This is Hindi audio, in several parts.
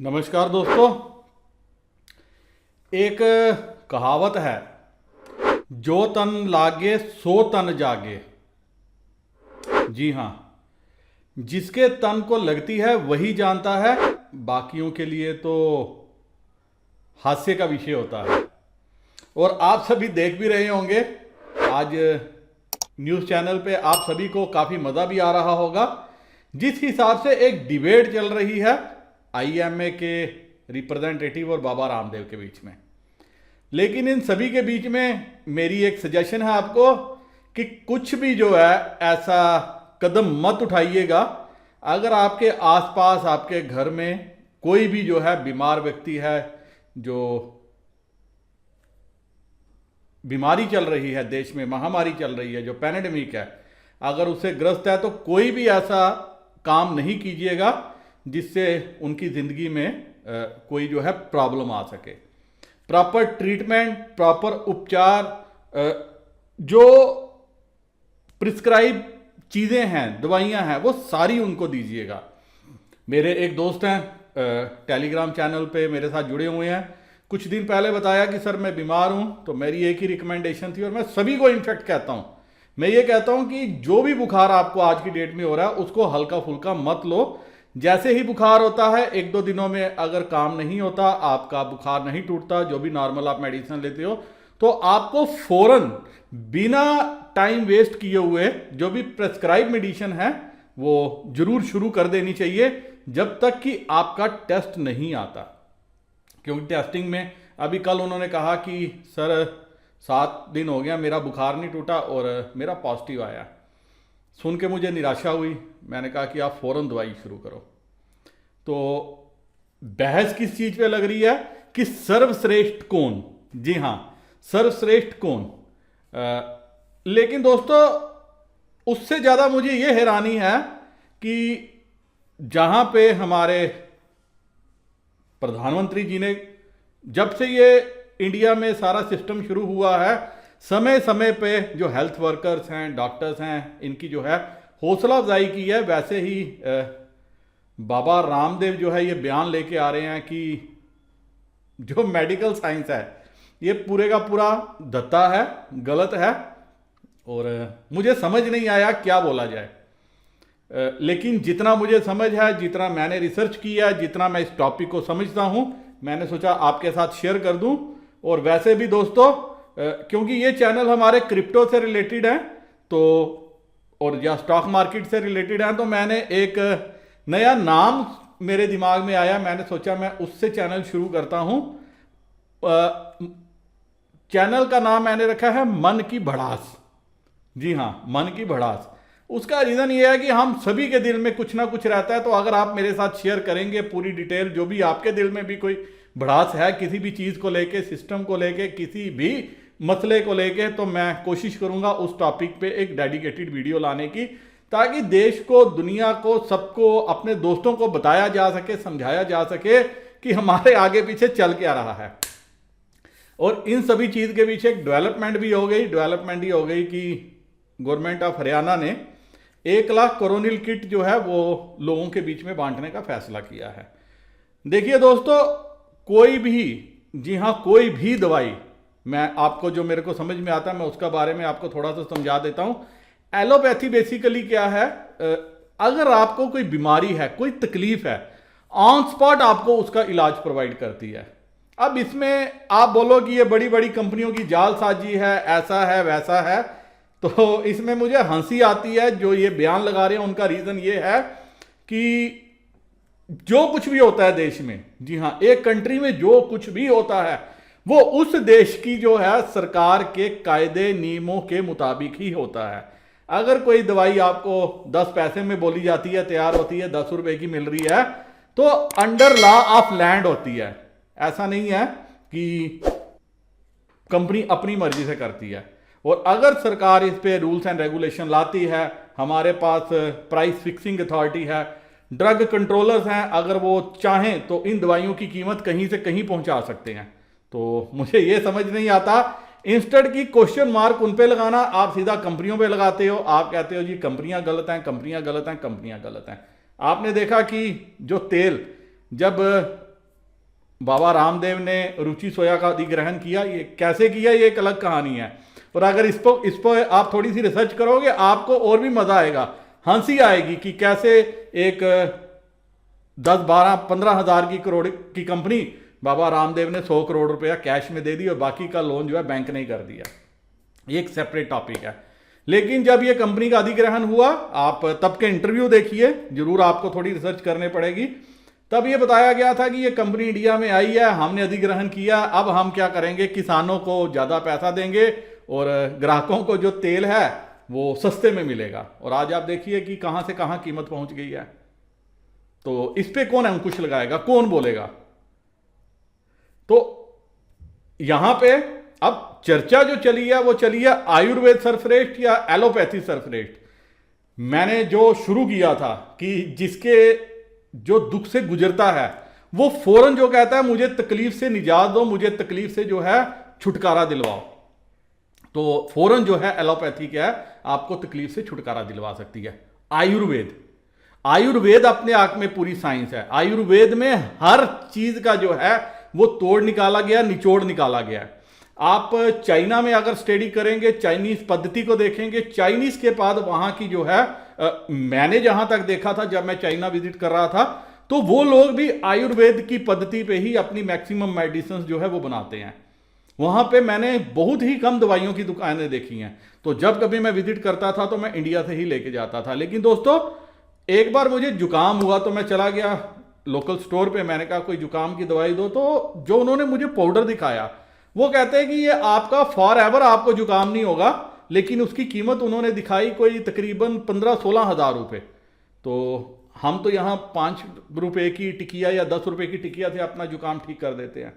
नमस्कार दोस्तों। एक कहावत है, जो तन लागे सो तन जागे। जी हाँ, जिसके तन को लगती है वही जानता है, बाकियों के लिए तो हास्य का विषय होता है। और आप सभी देख भी रहे होंगे, आज न्यूज़ चैनल पे आप सभी को काफ़ी मज़ा भी आ रहा होगा। जिस हिसाब से एक डिबेट चल रही है आईएमए के रिप्रेजेंटेटिव और बाबा रामदेव के बीच में, लेकिन इन सभी के बीच में मेरी एक सजेशन है आपको कि कुछ भी जो है ऐसा कदम मत उठाइएगा। अगर आपके आसपास आपके घर में कोई भी जो है बीमार व्यक्ति है, जो बीमारी चल रही है, देश में महामारी चल रही है, जो पैंडेमिक है, अगर उससे ग्रस्त है तो कोई भी ऐसा काम नहीं कीजिएगा जिससे उनकी ज़िंदगी में कोई जो है प्रॉब्लम आ सके। प्रॉपर ट्रीटमेंट, प्रॉपर उपचार, जो प्रिस्क्राइब चीज़ें हैं, दवाइयाँ हैं, वो सारी उनको दीजिएगा। मेरे एक दोस्त हैं, टेलीग्राम चैनल पे मेरे साथ जुड़े हुए हैं, कुछ दिन पहले बताया कि सर मैं बीमार हूँ, तो मेरी एक ही रिकमेंडेशन थी और मैं सभी को इनफेक्ट कहता हूँ, मैं ये कहता हूँ कि जो भी बुखार आपको आज की डेट में हो रहा है उसको हल्का फुल्का मत लो। जैसे ही बुखार होता है, एक दो दिनों में अगर काम नहीं होता, आपका बुखार नहीं टूटता, जो भी नॉर्मल आप मेडिसिन लेते हो, तो आपको फौरन बिना टाइम वेस्ट किए हुए जो भी प्रेस्क्राइब मेडिसिन है वो जरूर शुरू कर देनी चाहिए, जब तक कि आपका टेस्ट नहीं आता। क्योंकि टेस्टिंग में अभी कल उन्होंने कहा कि सर 7 दिन हो गया मेरा बुखार नहीं टूटा और मेरा पॉजिटिव आया। सुन के मुझे निराशा हुई। मैंने कहा कि आप फौरन दवाई शुरू करो। तो बहस किस चीज़ पे लग रही है कि सर्वश्रेष्ठ कौन? जी हाँ, सर्वश्रेष्ठ कौन। लेकिन दोस्तों, उससे ज़्यादा मुझे ये हैरानी है कि जहाँ पे हमारे प्रधानमंत्री जी ने, जब से ये इंडिया में सारा सिस्टम शुरू हुआ है, समय समय पे जो हेल्थ वर्कर्स हैं, डॉक्टर्स हैं, इनकी जो है हौसला अफजाई की है। वैसे ही बाबा रामदेव जो है ये बयान लेके आ रहे हैं कि जो मेडिकल साइंस है ये पूरे का पूरा धत्ता है, गलत है, और मुझे समझ नहीं आया क्या बोला जाए। लेकिन जितना मुझे समझ है, जितना मैंने रिसर्च किया, जितना मैं इस टॉपिक को समझता हूं, मैंने सोचा आपके साथ शेयर कर दूं। और वैसे भी दोस्तों, क्योंकि ये चैनल हमारे क्रिप्टो से रिलेटेड है तो, और या स्टॉक मार्केट से रिलेटेड है, तो मैंने एक नया नाम मेरे दिमाग में आया। मैंने सोचा मैं उससे चैनल शुरू करता हूं। चैनल का नाम मैंने रखा है मन की भड़ास। जी हाँ, मन की भड़ास। उसका रीज़न ये है कि हम सभी के दिल में कुछ ना कुछ रहता है, तो अगर आप मेरे साथ शेयर करेंगे पूरी डिटेल, जो भी आपके दिल में भी कोई भड़ास है किसी भी चीज़ को लेके, सिस्टम को लेके, किसी भी मसले को लेके, तो मैं कोशिश करूंगा उस टॉपिक पे एक डेडिकेटेड वीडियो लाने की, ताकि देश को, दुनिया को, सबको, अपने दोस्तों को बताया जा सके, समझाया जा सके कि हमारे आगे पीछे चल क्या रहा है। और इन सभी चीज़ के पीछे एक डेवलपमेंट भी हो गई। डेवलपमेंट ही हो गई कि गवर्नमेंट ऑफ हरियाणा ने 1 लाख कोरोनिल किट जो है वो लोगों के बीच में बांटने का फैसला किया है। देखिए दोस्तों, कोई भी, जी हाँ, कोई भी दवाई, मैं आपको जो मेरे को समझ में आता है मैं उसका बारे में आपको थोड़ा सा समझा देता हूं। एलोपैथी बेसिकली क्या है, अगर आपको कोई बीमारी है, कोई तकलीफ है, ऑन स्पॉट आपको उसका इलाज प्रोवाइड करती है। अब इसमें आप बोलो कि ये बड़ी बड़ी कंपनियों की जालसाजी है, ऐसा है, वैसा है, तो इसमें मुझे हंसी आती है। जो ये बयान लगा रहे हैं उनका रीजन ये है कि जो कुछ भी होता है देश में, जी हाँ, एक कंट्री में जो कुछ भी होता है वो उस देश की जो है सरकार के कायदे नियमों के मुताबिक ही होता है। अगर कोई दवाई आपको 10 पैसे में बोली जाती है, तैयार होती है, 10 रुपए की मिल रही है, तो अंडर लॉ ऑफ लैंड होती है। ऐसा नहीं है कि कंपनी अपनी मर्जी से करती है। और अगर सरकार इस पे रूल्स एंड रेगुलेशन लाती है, हमारे पास प्राइस फिक्सिंग अथॉरिटी है, ड्रग कंट्रोलर्स हैं, अगर वो चाहें तो इन दवाइयों की कीमत कहीं से कहीं पहुंचा सकते हैं। तो मुझे ये समझ नहीं आता, इंस्टेड की क्वेश्चन मार्क उन पे लगाना, आप सीधा कंपनियों पे लगाते हो। आप कहते हो जी कंपनियां गलत हैं, कंपनियां गलत हैं, कंपनियां गलत हैं। आपने देखा कि जो तेल, जब बाबा रामदेव ने रुचि सोया का अधिग्रहण किया, ये कैसे किया ये एक अलग कहानी है। और अगर इस पर आप थोड़ी सी रिसर्च करोगे आपको और भी मजा आएगा, हंसी आएगी कि कैसे एक 10-12-15 हज़ार की करोड़ की कंपनी बाबा रामदेव ने 100 करोड़ रुपया कैश में दे दी और बाकी का लोन जो है बैंक ने ही कर दिया। ये एक सेपरेट टॉपिक है। लेकिन जब ये कंपनी का अधिग्रहण हुआ, आप तब के इंटरव्यू देखिए, जरूर आपको थोड़ी रिसर्च करनी पड़ेगी, तब ये बताया गया था कि ये कंपनी इंडिया में आई है, हमने अधिग्रहण किया, अब हम क्या करेंगे, किसानों को ज़्यादा पैसा देंगे और ग्राहकों को जो तेल है वो सस्ते में मिलेगा। और आज आप देखिए कि कहाँ से कहाँ कीमत पहुंच गई है। तो इस पे कौन अंकुश लगाएगा, कौन बोलेगा? तो यहां पे अब चर्चा जो चली है वो चली है आयुर्वेद सर्वश्रेष्ठ या एलोपैथी सर्वश्रेष्ठ। मैंने जो शुरू किया था कि जिसके जो दुख से गुजरता है वो फौरन जो कहता है मुझे तकलीफ से निजात दो, मुझे तकलीफ से जो है छुटकारा दिलवाओ, तो फौरन जो है एलोपैथी क्या है, आपको तकलीफ से छुटकारा दिलवा सकती है। आयुर्वेद अपने आप में पूरी साइंस है। आयुर्वेद में हर चीज का जो है वो तोड़ निकाला गया, निचोड़ निकाला गया। आप चाइना में अगर स्टडी करेंगे, चाइनीज पद्धति को देखेंगे, चाइनीज के बाद वहां की जो है मैंने जहां तक देखा था जब मैं चाइना विजिट कर रहा था, तो वो लोग भी आयुर्वेद की पद्धति पे ही अपनी मैक्सिमम मेडिसिन जो है वो बनाते हैं। वहां पे मैंने बहुत ही कम दवाइयों की दुकानें देखी हैं। तो जब कभी मैं विजिट करता था तो मैं इंडिया से ही लेके जाता था। लेकिन दोस्तों एक बार मुझे जुकाम हुआ तो मैं चला गया लोकल स्टोर पे, मैंने कहा कोई जुकाम की दवाई दो, तो जो उन्होंने मुझे पाउडर दिखाया वो कहते हैं कि ये आपका फॉर एवर आपको जुकाम नहीं होगा, लेकिन उसकी कीमत उन्होंने दिखाई कोई तकरीबन 15-16 हज़ार रुपये। तो हम तो यहाँ 5 रुपए की टिकिया या 10 रुपए की टिकिया से अपना जुकाम ठीक कर देते हैं।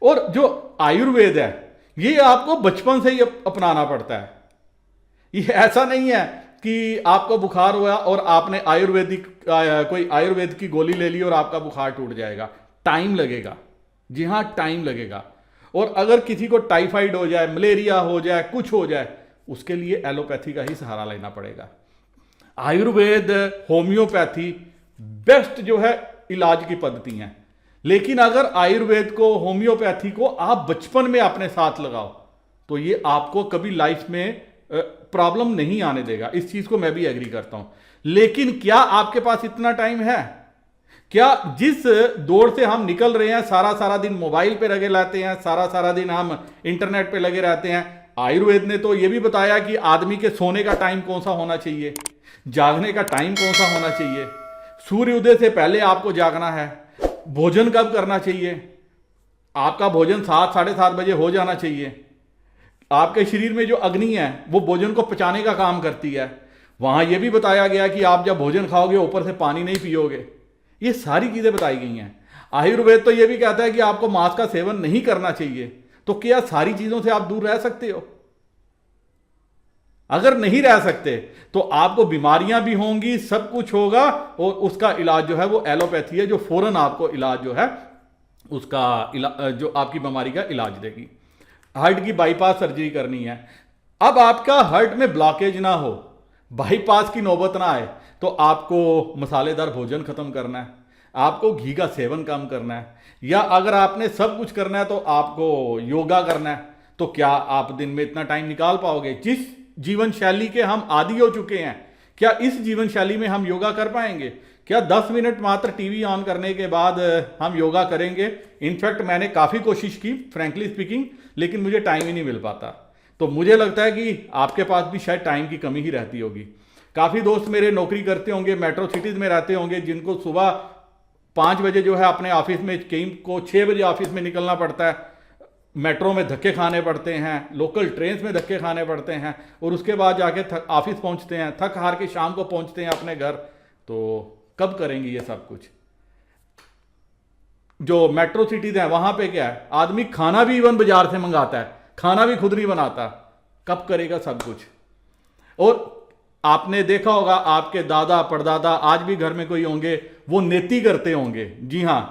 और जो आयुर्वेद है ये आपको बचपन से ही अपनाना पड़ता है। ये ऐसा नहीं है कि आपको बुखार हुआ और आपने कोई आयुर्वेद की गोली ले ली और आपका बुखार टूट जाएगा। टाइम लगेगा, जी हाँ टाइम लगेगा। और अगर किसी को टाइफाइड हो जाए, मलेरिया हो जाए, कुछ हो जाए, उसके लिए एलोपैथी का ही सहारा लेना पड़ेगा। आयुर्वेद, होम्योपैथी बेस्ट जो है इलाज की पद्धति है। लेकिन अगर आयुर्वेद को, होम्योपैथी को आप बचपन में अपने साथ लगाओ तो ये आपको कभी लाइफ में प्रॉब्लम नहीं आने देगा। इस चीज को मैं भी एग्री करता हूं। लेकिन क्या आपके पास इतना टाइम है? क्या जिस दौड़ से हम निकल रहे हैं, सारा सारा दिन मोबाइल पे लगे रहते हैं, सारा सारा दिन हम इंटरनेट पे लगे रहते हैं, आयुर्वेद ने तो यह भी बताया कि आदमी के सोने का टाइम कौन सा होना चाहिए, जागने का टाइम कौन सा होना चाहिए, सूर्य उदय से पहले आपको जागना है, भोजन कब करना चाहिए, आपका भोजन 7-7:30 बजे हो जाना चाहिए, आपके शरीर में जो अग्नि है वो भोजन को पचाने का काम करती है। वहां यह भी बताया गया कि आप जब भोजन खाओगे ऊपर से पानी नहीं पियोगे। ये सारी चीजें बताई गई हैं। आयुर्वेद तो यह भी कहता है कि आपको मांस का सेवन नहीं करना चाहिए। तो क्या सारी चीजों से आप दूर रह सकते हो? अगर नहीं रह सकते तो आपको बीमारियां भी होंगी, सब कुछ होगा, और उसका इलाज जो है वो एलोपैथी है, जो फौरन आपको इलाज जो है उसका जो आपकी बीमारी का इलाज देगी। हार्ट की बाईपास सर्जरी करनी है, अब आपका हार्ट में ब्लॉकेज ना हो, बाईपास की नौबत ना आए, तो आपको मसालेदार भोजन खत्म करना है, आपको घी का सेवन कम करना है, या अगर आपने सब कुछ करना है तो आपको योगा करना है। तो क्या आप दिन में इतना टाइम निकाल पाओगे? जिस जीवन शैली के हम आदी हो चुके हैं, क्या इस जीवन शैली में हम योगा कर पाएंगे? क्या 10 मिनट मात्र टीवी ऑन करने के बाद हम योगा करेंगे? इनफैक्ट मैंने काफ़ी कोशिश की फ्रैंकली स्पीकिंग, लेकिन मुझे टाइम ही नहीं मिल पाता। तो मुझे लगता है कि आपके पास भी शायद टाइम की कमी ही रहती होगी। काफ़ी दोस्त मेरे नौकरी करते होंगे, मेट्रो सिटीज़ में रहते होंगे, जिनको सुबह 5 बजे जो है अपने ऑफिस में, कई को 6 बजे ऑफिस में निकलना पड़ता है, मेट्रो में धक्के खाने पड़ते हैं, लोकल ट्रेन में धक्के खाने पड़ते हैं, और उसके बाद जाके ऑफिस पहुंचते हैं, थक हार के शाम को पहुंचते हैं अपने घर। तो कब करेंगे ये सब कुछ? जो मेट्रो सिटीज हैं वहां पे क्या है, आदमी खाना भी इवन बाजार से मंगाता है, खाना भी खुद नहीं बनाता। कब करेगा सब कुछ? और आपने देखा होगा आपके दादा परदादा, आज भी घर में कोई होंगे, वो नेती करते होंगे। जी हां,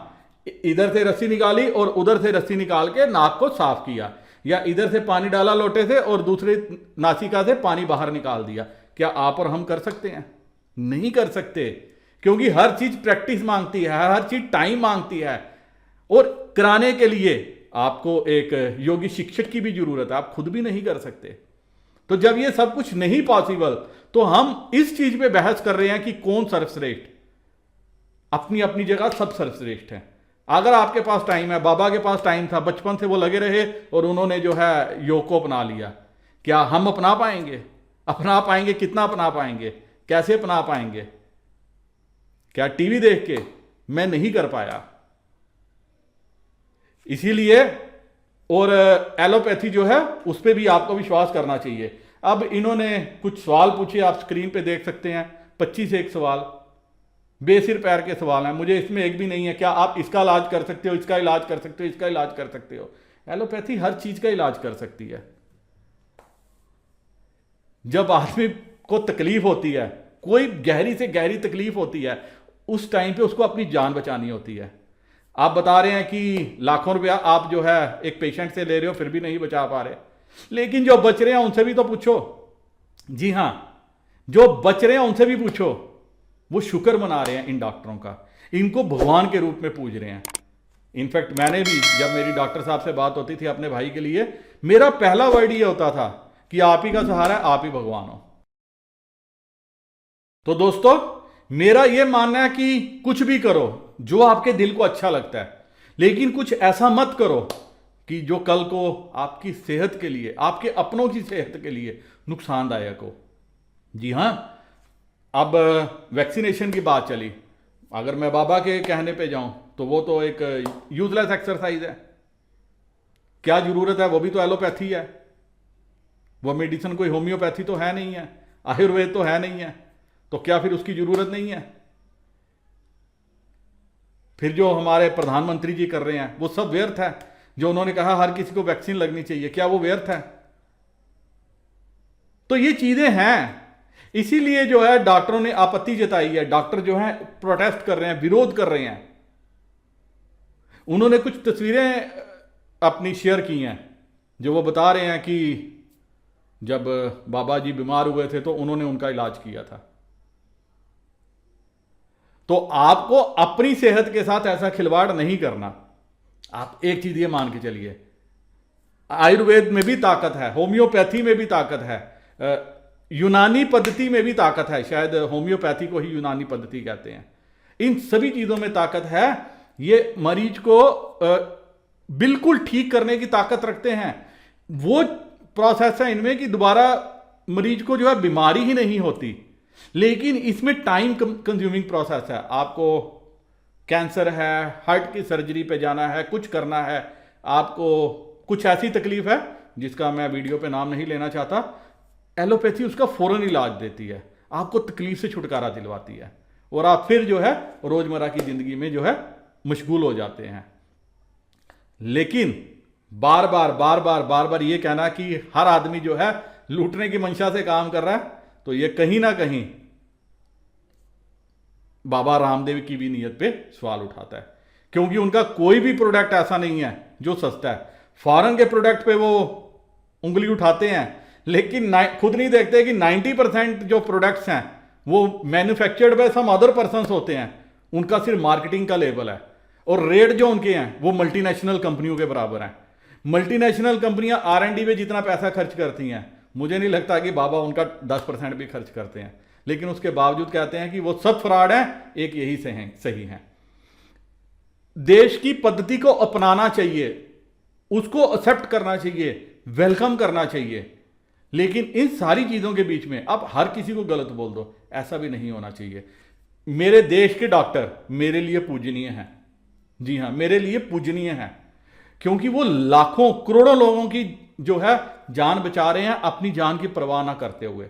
इधर से रस्सी निकाली और उधर से रस्सी निकाल के नाक को साफ किया, या इधर से पानी डाला लोटे से और दूसरे नासिका से पानी बाहर निकाल दिया। क्या आप और हम कर सकते हैं? नहीं कर सकते, क्योंकि हर चीज प्रैक्टिस मांगती है, हर चीज टाइम मांगती है। और कराने के लिए आपको एक योगी शिक्षक की भी जरूरत है, आप खुद भी नहीं कर सकते। तो जब ये सब कुछ नहीं पॉसिबल, तो हम इस चीज पे बहस कर रहे हैं कि कौन सर्वश्रेष्ठ। अपनी अपनी जगह सब सर्वश्रेष्ठ हैं। अगर आपके पास टाइम है, बाबा के पास टाइम था, बचपन से वो लगे रहे और उन्होंने जो है योग को अपना लिया, क्या हम अपना पाएंगे? अपना पाएंगे? कितना अपना पाएंगे? कैसे अपना पाएंगे? क्या टीवी देख के? मैं नहीं कर पाया। इसीलिए और एलोपैथी जो है उस पर भी आपको विश्वास करना चाहिए। अब इन्होंने कुछ सवाल पूछे, आप स्क्रीन पे देख सकते हैं, 25 एक सवाल, बेसिर पैर के सवाल हैं। मुझे इसमें एक भी नहीं है क्या आप इसका इलाज कर सकते हो, इसका इलाज कर सकते हो, इसका इलाज कर सकते हो। एलोपैथी हर चीज का इलाज कर सकती है। जब आदमी को तकलीफ होती है, कोई गहरी से गहरी तकलीफ होती है, उस टाइम पे उसको अपनी जान बचानी होती है। आप बता रहे हैं कि लाखों रुपया आप जो है एक पेशेंट से ले रहे हो, फिर भी नहीं बचा पा रहे, लेकिन जो बच रहे हैं उनसे भी तो पूछो। जी हां, जो बच रहे हैं उनसे भी पूछो। वो शुक्र मना रहे हैं इन डॉक्टरों का, इनको भगवान के रूप में पूज रहे हैं। इनफैक्ट मैंने भी, जब मेरी डॉक्टर साहब से बात होती थी अपने भाई के लिए, मेरा पहला वर्ड ये होता था कि आप ही का सहारा है, आप ही भगवान हो। तो दोस्तों, मेरा यह मानना है कि कुछ भी करो जो आपके दिल को अच्छा लगता है, लेकिन कुछ ऐसा मत करो कि जो कल को आपकी सेहत के लिए, आपके अपनों की सेहत के लिए नुकसानदायक हो। जी हां, अब वैक्सीनेशन की बात चली, अगर मैं बाबा के कहने पे जाऊं तो वो तो एक यूजलेस एक्सरसाइज है। क्या जरूरत है? वो भी तो एलोपैथी है, वो मेडिसिन कोई होम्योपैथी तो है नहीं है, आयुर्वेद तो है नहीं है, तो क्या फिर उसकी जरूरत नहीं है? फिर जो हमारे प्रधानमंत्री जी कर रहे हैं वो सब व्यर्थ है। जो उन्होंने कहा हर किसी को वैक्सीन लगनी चाहिए, क्या वो व्यर्थ है? तो ये चीजें हैं, इसीलिए जो है डॉक्टरों ने आपत्ति जताई है। डॉक्टर जो है प्रोटेस्ट कर रहे हैं, विरोध कर रहे हैं। उन्होंने कुछ तस्वीरें अपनी शेयर की हैं जो वो बता रहे हैं कि जब बाबा जी बीमार हुए थे तो उन्होंने उनका इलाज किया था। तो आपको अपनी सेहत के साथ ऐसा खिलवाड़ नहीं करना। आप एक चीज ये मान के चलिए, आयुर्वेद में भी ताकत है, होम्योपैथी में भी ताकत है, यूनानी पद्धति में भी ताकत है। शायद होम्योपैथी को ही यूनानी पद्धति कहते हैं। इन सभी चीजों में ताकत है। ये मरीज को बिल्कुल ठीक करने की ताकत रखते हैं। वो प्रोसेस है इनमें कि दोबारा मरीज को जो है बीमारी ही नहीं होती, लेकिन इसमें टाइम कंज्यूमिंग प्रोसेस है। आपको कैंसर है, हार्ट की सर्जरी पे जाना है, कुछ करना है, आपको कुछ ऐसी तकलीफ है जिसका मैं वीडियो पे नाम नहीं लेना चाहता, एलोपैथी उसका फौरन इलाज देती है, आपको तकलीफ से छुटकारा दिलवाती है, और आप फिर जो है रोजमर्रा की जिंदगी में जो है मशगूल हो जाते हैं। लेकिन बार बार ये कहना कि हर आदमी जो है लूटने की मंशा से काम कर रहा है, तो ये कहीं ना कहीं बाबा रामदेव की भी नीयत पे सवाल उठाता है, क्योंकि उनका कोई भी प्रोडक्ट ऐसा नहीं है जो सस्ता है। फॉरेन के प्रोडक्ट पे वो उंगली उठाते हैं, लेकिन खुद नहीं देखते कि 90% जो प्रोडक्ट्स हैं वो manufactured by some other persons होते हैं। उनका सिर्फ मार्केटिंग का लेवल है, और रेट जो उनके हैं वो मल्टीनेशनल कंपनियों के बराबर हैं। मल्टीनेशनल कंपनियां R&D में जितना पैसा खर्च करती हैं, मुझे नहीं लगता कि बाबा उनका 10% भी खर्च करते हैं, लेकिन उसके बावजूद कहते हैं कि वो सब फ्रॉड हैं, एक यही से हैं सही हैं। देश की पद्धति को अपनाना चाहिए, उसको एक्सेप्ट करना चाहिए, वेलकम करना चाहिए, लेकिन इन सारी चीजों के बीच में आप हर किसी को गलत बोल दो, ऐसा भी नहीं होना चाहिए। मेरे देश के डॉक्टर मेरे लिए पूजनीय हैं। जी हां, मेरे लिए पूजनीय हैं, क्योंकि वो लाखों करोड़ों लोगों की जो है जान बचा रहे हैं अपनी जान की परवाह ना करते हुए।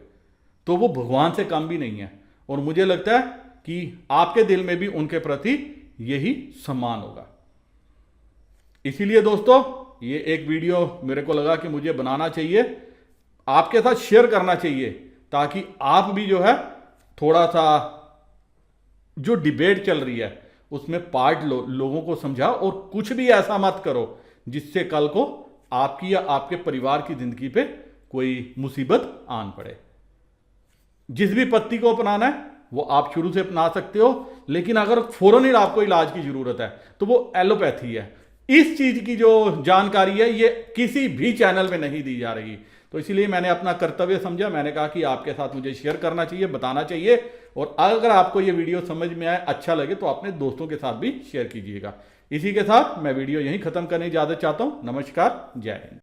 तो वो भगवान से कम भी नहीं है, और मुझे लगता है कि आपके दिल में भी उनके प्रति यही सम्मान होगा। इसीलिए दोस्तों, ये एक वीडियो मेरे को लगा कि मुझे बनाना चाहिए, आपके साथ शेयर करना चाहिए, ताकि आप भी जो है थोड़ा सा जो डिबेट चल रही है उसमें पार्ट लो, लोगों को समझाओ, और कुछ भी ऐसा मत करो जिससे कल को आपकी या आपके परिवार की जिंदगी पे कोई मुसीबत आन पड़े। जिस भी पद्धति को अपनाना है वो आप शुरू से अपना सकते हो, लेकिन अगर फौरन ही आपको इलाज की जरूरत है तो वो एलोपैथी है। इस चीज की जो जानकारी है ये किसी भी चैनल पे नहीं दी जा रही, तो इसलिए मैंने अपना कर्तव्य समझा, मैंने कहा कि आपके साथ मुझे शेयर करना चाहिए, बताना चाहिए। और अगर आपको ये वीडियो समझ में आए, अच्छा लगे, तो अपने दोस्तों के साथ भी शेयर कीजिएगा। इसी के साथ मैं वीडियो यहीं खत्म करने की इजाजत चाहता हूं। नमस्कार, जय हिंद।